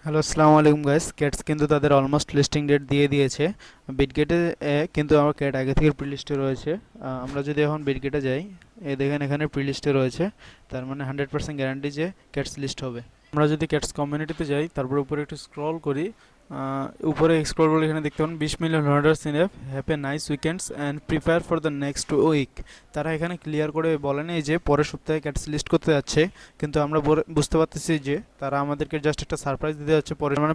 Hello, আসসালামু আলাইকুম guys. Cats কিন্তু তাদের অলমোস্ট লিস্টিং ডেট দিয়ে দিয়েছে। বিটগেটে কিন্তু আমার ক্যাট আগে থেকে প্রি লিস্টে রয়েছে। আমরা যদি এখন বিটগেটে যাই, দেখেন এখানে প্রি লিস্টে রয়েছে। তার মানে 100% গ্যারান্টি যে ক্যাটস লিস্ট হবে। আমরা যদি ক্যাটস কমিউনিটিতে যাই, তারপর উপরে একটু স্ক্রল করি, উপরে স্ক্রল করলে এখানে দেখতে পাবেন 20 million orders in have a nice weekends and prepare for the next week. তারা এখানে ক্লিয়ার করে বলেনি যে পরের সপ্তাহে ক্যাটস লিস্ট করতে যাচ্ছে, কিন্তু আমরা বুঝতে পারতেছি যে তারা আমাদেরকে জাস্ট একটা সারপ্রাইজ দিতে যাচ্ছে।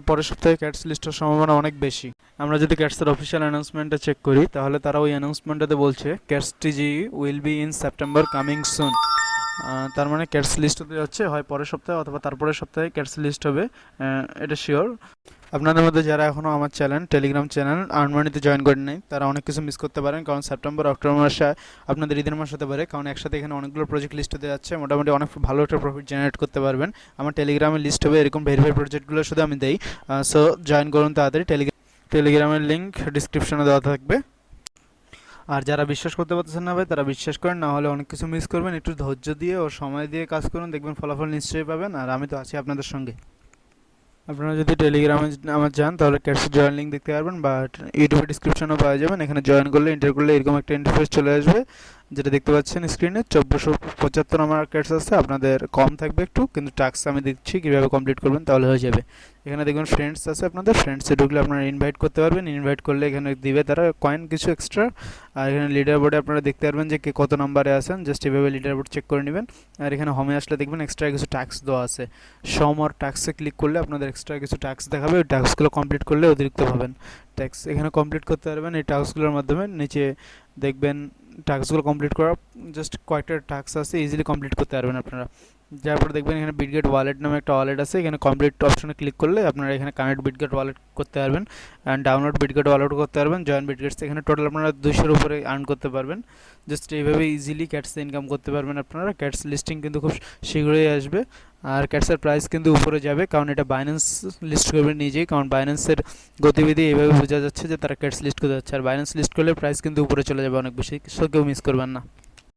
পরের সপ্তাহে ক্যাটস লিস্টের সম্ভাবনা অনেক বেশি। আমরা যদি ক্যাটসের অফিসিয়াল অ্যানাউন্সমেন্টটা চেক করি, তাহলে তারা ওই অ্যানাউন্সমেন্টটাতে বলছে cats TG will be in September coming soon. তার মানে ক্যাটস লিস্ট হতে যাচ্ছে হয় পরের সপ্তাহে অথবা তারপরের সপ্তাহে ক্যাটস লিস্ট হবে, এটা শিওর। আপনাদের মধ্যে যারা এখনও আমার টেলিগ্রাম চ্যানেল আর্নমানিতে জয়েন করেন নাই, তারা অনেক কিছু মিস করতে পারেন, কারণ সেপ্টেম্বর অক্টোবর মাসে আপনাদের ঈদের মাস হতে পারে, কারণ একসাথে এখানে অনেকগুলো প্রজেক্ট লিস্ট হতে যাচ্ছে। মোটামুটি অনেক ভালো একটা প্রফিট জেনারেট করতে পারবেন। আমার টেলিগ্রামে লিস্ট হবে এরকম ভেরিফাইড প্রজেক্টগুলো শুধু আমি দেই। সো জয়েন করুন তাড়াতাড়ি। টেলিগ্রামের লিঙ্ক ডিসক্রিপশনে দেওয়া থাকবে। আর যারা বিশ্বাস করতে পারতেছেন না ভাই, তারা বিশ্বাস করেন, না হলে অনেক কিছু মিস করবেন। একটু ধৈর্য দিয়ে ও সময় দিয়ে কাজ করুন, দেখবেন ফলাফল নিশ্চয়ই পাবেন। আর আমি তো আছি আপনাদের সঙ্গে। আপনারা যদি টেলিগ্রামে আমার যান, তাহলে ক্যাটসের জয়েন লিঙ্ক দেখতে পারবেন, বা ইউটিউবে ডিসক্রিপশনও পাওয়া যাবেন। এখানে জয়েন করলে এন্টার করলে এরকম একটা ইন্টারফেস চলে আসবে, যেটা দেখতে পাচ্ছেন স্ক্রিনে। 1475 আমার ক্যাটস আছে, আপনাদের কম থাকবে একটু, কিন্তু টাস্ক আমি দিচ্ছি কীভাবে কমপ্লিট করবেন, তাহলে হয়ে যাবে। এখানে দেখবেন ফ্রেন্ডস আছে, আপনাদের ফ্রেন্ডসে ঢুকলে আপনারা ইনভাইট করতে পারবেন। ইনভাইট করলে এখানে দিবে তারা কয়েন কিছু এক্সট্রা। আর এখানে লিডার বোর্ডে আপনারা দেখতে পারবেন যে কে কত নাম্বারে আছেন, জাস্ট এভাবে লিডার বোর্ড চেক করে নেবেন। আর এখানে হোমে আসলে দেখবেন এক্সট্রা কিছু টাস্ক দেওয়া আছে। আর টাস্কে ক্লিক করলে আপনাদের এক্সট্রা কিছু টাস্ক দেখাবে, ওই টাস্কগুলো কমপ্লিট করলে অতিরিক্ত পাবেন ট্যাক্স। এখানে কমপ্লিট করতে পারবেন এই টাস্কগুলোর মাধ্যমে। নিচে দেখবেন টাস্কগুলো কমপ্লিট করা জাস্ট কয়েকটা টাস্ক আছে, ইজিলি কমপ্লিট করতে পারবেন আপনারা। তারপর দেখবেন এখানে বিটগেট ওয়ালেট নামে একটা ওয়ালেট আছে, এখানে কমপ্লিট অপশনে ক্লিক করলে আপনারা এখানে কানেক্ট বিটগেট ওয়ালেট করতে পারবেন, অ্যান্ড ডাউনলোড বিটগেট ওয়ালেট করতে পারবেন। জয়েন বিটগেটস এখানে টোটাল আপনারা 200-এর উপরে আর্ন করতে পারবেন। জাস্ট এইভাবে ইজিলি ক্যাটসে ইনকাম করতে পারবেন আপনারা। ক্যাটস লিস্টিং কিন্তু খুব শীঘ্রই আসবে। আর ক্যাটসের প্রাইস কিন্তু উপরে যাবে, কারণ এটা বাইন্যান্স লিস্ট করবে নিজেই, কারণ বাইন্যান্সের গতিবিধি এইভাবে বোঝা যাচ্ছে যে তারা ক্যাটস লিস্ট করতে যাচ্ছে। আর বাইন্যান্স লিস্ট করলে প্রাইস কিন্তু উপরে চলে যাবে অনেক বেশি, সো কেউ মিস করবেন না।